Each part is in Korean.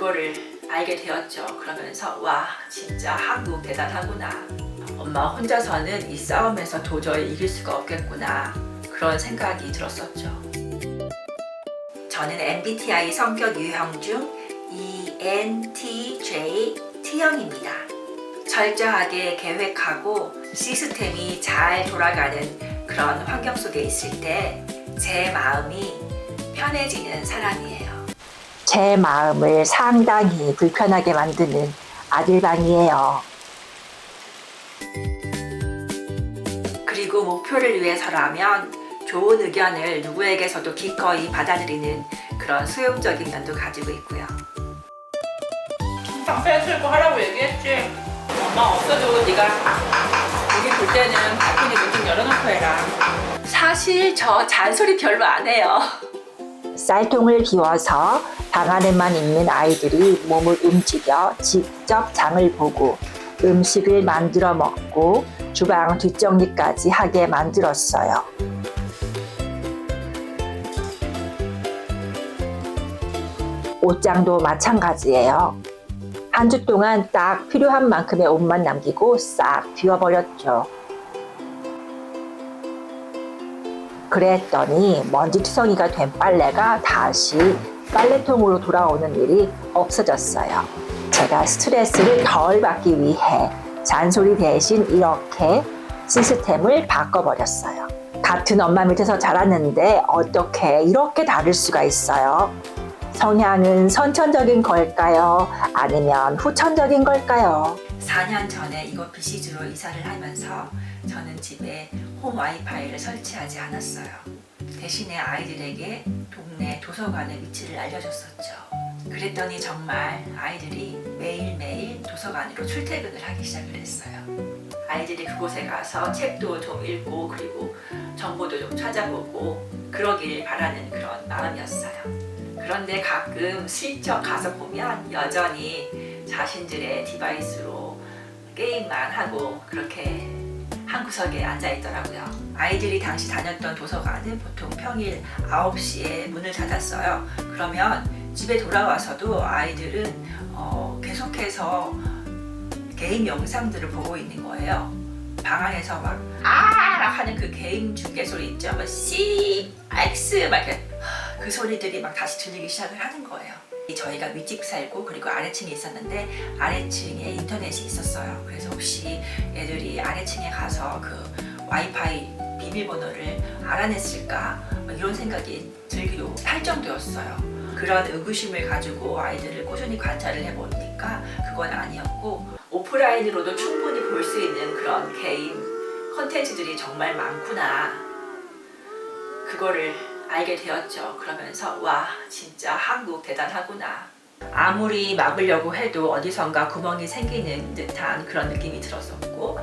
그거를 알게 되었죠. 그러면서 와, 진짜 한국 대단하구나. 엄마 혼자서는 이 싸움에서 도저히 이길 수가 없겠구나. 그런 생각이 들었었죠. 저는 MBTI 성격 유형 중 ENTJ T형입니다. 철저하게 계획하고 시스템이 잘 돌아가는 그런 환경 속에 있을 때 제 마음이 편해지는 사람이에요. 제 마음을 상당히 불편하게 만드는 아들방이에요. 그리고 목표를 위해서라면 좋은 의견을 누구에게서도 기꺼이 받아들이는 그런 수용적인 면도 가지고 있고요. 방패 들고 하라고 얘기했지. 엄마 없어도 네가 여기 볼 때는 발코니 문 좀 열어놓고 해라. 사실 저 잔소리 별로 안 해요. 쌀통을 비워서 방 안에만 있는 아이들이 몸을 움직여 직접 장을 보고 음식을 만들어 먹고 주방 뒷정리까지 하게 만들었어요. 옷장도 마찬가지예요. 한 주 동안 딱 필요한 만큼의 옷만 남기고 싹 비워버렸죠. 그랬더니 먼지투성이가 된 빨래가 다시 빨래통으로 돌아오는 일이 없어졌어요. 제가 스트레스를 덜 받기 위해 잔소리 대신 이렇게 시스템을 바꿔버렸어요. 같은 엄마 밑에서 자랐는데 어떻게 이렇게 다를 수가 있어요? 성향은 선천적인 걸까요? 아니면 후천적인 걸까요? 4년 전에 이곳 비시즈로 이사를 하면서 저는 집에 홈 와이파이를 설치하지 않았어요. 대신에 아이들에게 동네 도서관의 위치를 알려줬었죠. 그랬더니 정말 아이들이 매일매일 도서관으로 출퇴근을 하기 시작을 했어요. 아이들이 그곳에 가서 책도 좀 읽고 그리고 정보도 좀 찾아보고 그러길 바라는 그런 마음이었어요. 그런데 가끔 슬쩍 가서 보면 여전히 자신들의 디바이스로 게임만 하고 그렇게 한 구석에 앉아 있더라고요. 아이들이 당시 다녔던 도서관은 보통 평일 9시에 문을 닫았어요. 그러면 집에 돌아와서도 아이들은 계속해서 게임 영상들을 보고 있는 거예요. 방 안에서 막 하는 그 게임 중계 소리 있죠? 막 C, X 막 이렇게 그 소리들이 막 다시 들리기 시작을 하는 거예요. 저희가 윗집 살고 그리고 아래층에 있었는데 아래층에 인터넷이 있었어요. 그래서 혹시 애들이 아래층에 가서 그 와이파이 비밀번호를 알아냈을까 이런 생각이 들기도 할 정도였어요. 그런 의구심을 가지고 아이들을 꾸준히 관찰을 해보니까 그건 아니었고 오프라인으로도 충분히 볼 수 있는 그런 게임 컨텐츠들이 정말 많구나. 그거를 알게 되었죠. 그러면서 와, 진짜 한국 대단하구나. 아무리 막으려고 해도 어디선가 구멍이 생기는 듯한 그런 느낌이 들었었고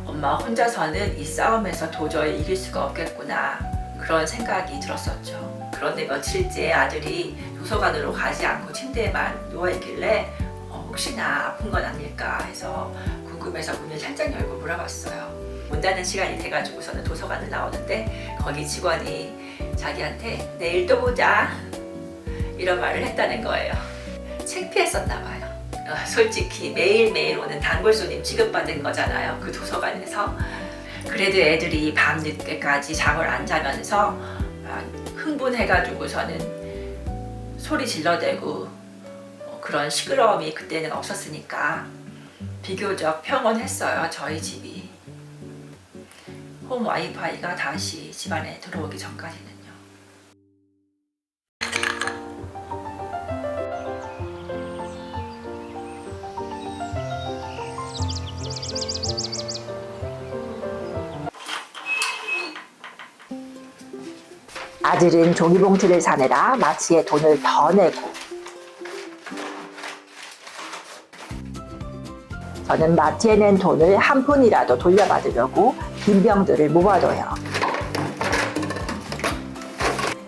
엄마 혼자서는 이 싸움에서 도저히 이길 수가 없겠구나. 그런 생각이 들었었죠. 그런데 며칠째 아들이 도서관으로 가지 않고 침대에만 누워있길래 혹시나 아픈 건 아닐까 해서 궁금해서 문을 살짝 열고 물어봤어요. 문 닫는 시간이 돼가지고서는 도서관을 나오는데 거기 직원이 자기한테 내일 또 보자 이런 말을 했다는 거예요. 창피했었나 봐요. 솔직히 매일매일 오는 단골 손님 취급받은 거잖아요. 그 도서관에서. 그래도 애들이 밤늦게까지 잠을 안 자면서 흥분해가지고서는 소리 질러대고 그런 시끄러움이 그때는 없었으니까 비교적 평온했어요. 저희 집이. 홈 와이파이가 다시 집안에 들어오기 전까지는요. 아들은 종이봉투를 사느라 마치에 돈을 더 내고 저는 마트에 낸 돈을 한 푼이라도 돌려받으려고 빈 병들을 모아둬요.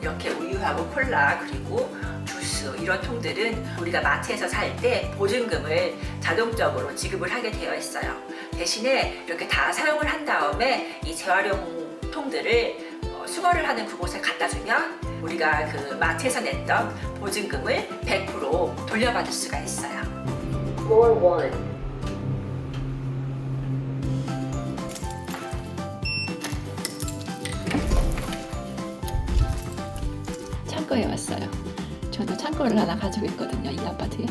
이렇게 우유하고 콜라 그리고 주스 이런 통들은 우리가 마트에서 살 때 보증금을 자동적으로 지급을 하게 되어 있어요. 대신에 이렇게 다 사용을 한 다음에 이 재활용 통들을 수거를 하는 그곳에 갖다 주면 우리가 그 마트에서 냈던 보증금을 100% 돌려받을 수가 있어요. Floor 1. 창고에 왔어요. 저도 창고를 하나 가지고 있거든요. 이 아파트에.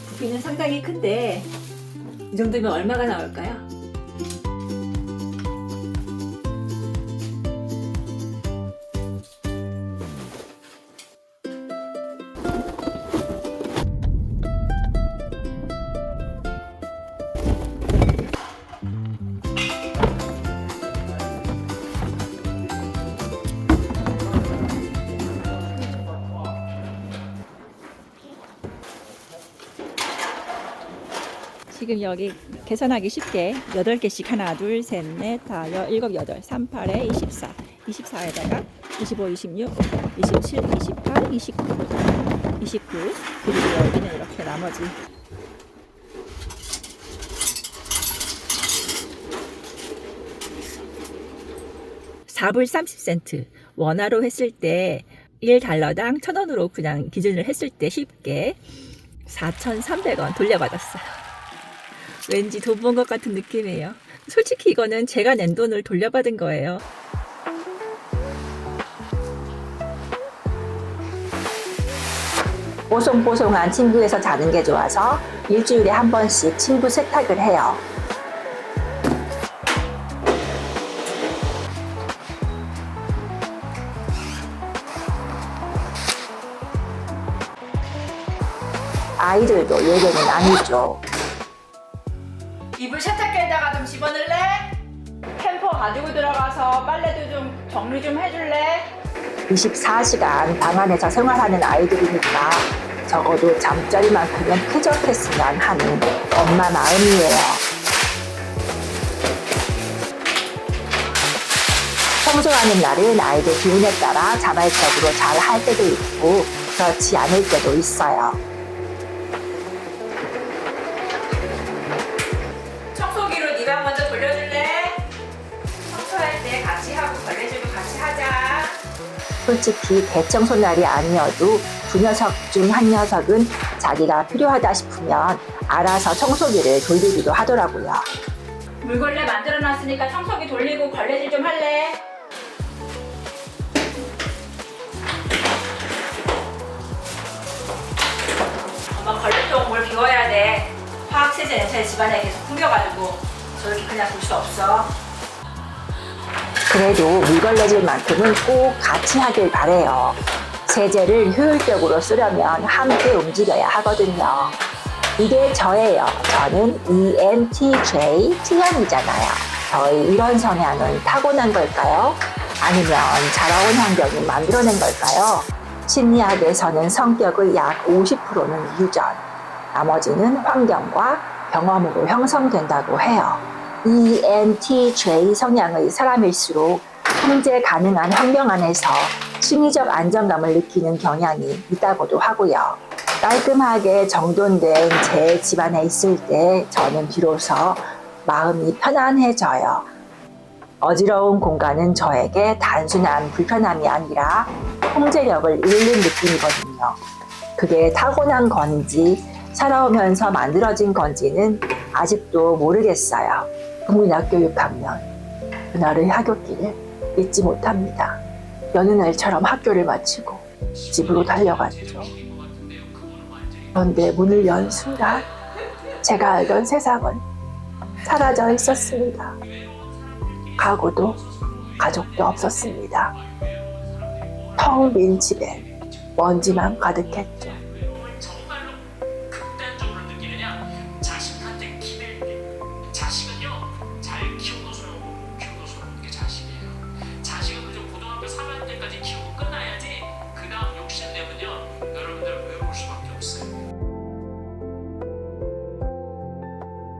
부피는 상당히 큰데 이 정도면 얼마가 나올까요? 지금 여기 계산하기 쉽게 8개씩 하나, 둘, 셋, 넷, 다, 7, 8, 3, 8에 24, 24에다가 25, 26, 27, 28, 29, 29 그리고 여기는 이렇게 나머지 (4불 30센트) 원화로 했을 때 1달러당 1,000원으로 그냥 기준을 했을 때 쉽게 4,300원 돌려받았어요. 왠지 돈 번 것 같은 느낌이에요. 솔직히 이거는 제가 낸 돈을 돌려받은 거예요. 뽀송뽀송한 침구에서 자는 게 좋아서 일주일에 한 번씩 침구 세탁을 해요. 아이들도 예외는 아니죠. 이불 세탁기에다가 좀 집어넣을래? 캠퍼 가지고 들어가서 빨래도 좀 정리 좀 해줄래? 24시간 방 안에서 생활하는 아이들이니까 적어도 잠자리만큼은 쾌적했으면 하는 엄마 마음이에요. 청소하는 날은 아이들 기분에 따라 자발적으로 잘 할 때도 있고 그렇지 않을 때도 있어요. 청소기로 네가 먼저 돌려줄래? 청소할 때 같이 하고 걸레질도 같이 하자. 솔직히 대청소 날이 아니어도 두 녀석 중 한 녀석은 자기가 필요하다 싶으면 알아서 청소기를 돌리기도 하더라고요. 물걸레 만들어놨으니까 청소기 돌리고 걸레질 좀 할래? 엄마 걸레통 물 비워야 돼. 화학세제 냄새 집안에 계속 풍겨가지고 저렇게 그냥 둘 수 없어. 그래도 물걸레질만큼은 꼭 같이 하길 바래요. 세제를 효율적으로 쓰려면 함께 움직여야 하거든요. 이게 저예요. 저는 ENTJ T형이잖아요. 저희 이런 성향은 타고난 걸까요? 아니면 자라온 환경이 만들어낸 걸까요? 심리학에서는 성격의 약 50%는 유전, 나머지는 환경과 경험으로 형성된다고 해요. ENTJ 성향의 사람일수록 통제 가능한 환경 안에서 심리적 안정감을 느끼는 경향이 있다고도 하고요. 깔끔하게 정돈된 제 집안에 있을 때 저는 비로소 마음이 편안해져요. 어지러운 공간은 저에게 단순한 불편함이 아니라 통제력을 잃는 느낌이거든요. 그게 타고난 건지 살아오면서 만들어진 건지는 아직도 모르겠어요. 국민학교 6학년 그날의 하굣길을 잊지 못합니다. 여느 날처럼 학교를 마치고 집으로 달려갔죠. 그런데 문을 연 순간 제가 알던 세상은 사라져 있었습니다. 가구도 가족도 없었습니다. 텅 빈 집에 먼지만 가득했죠.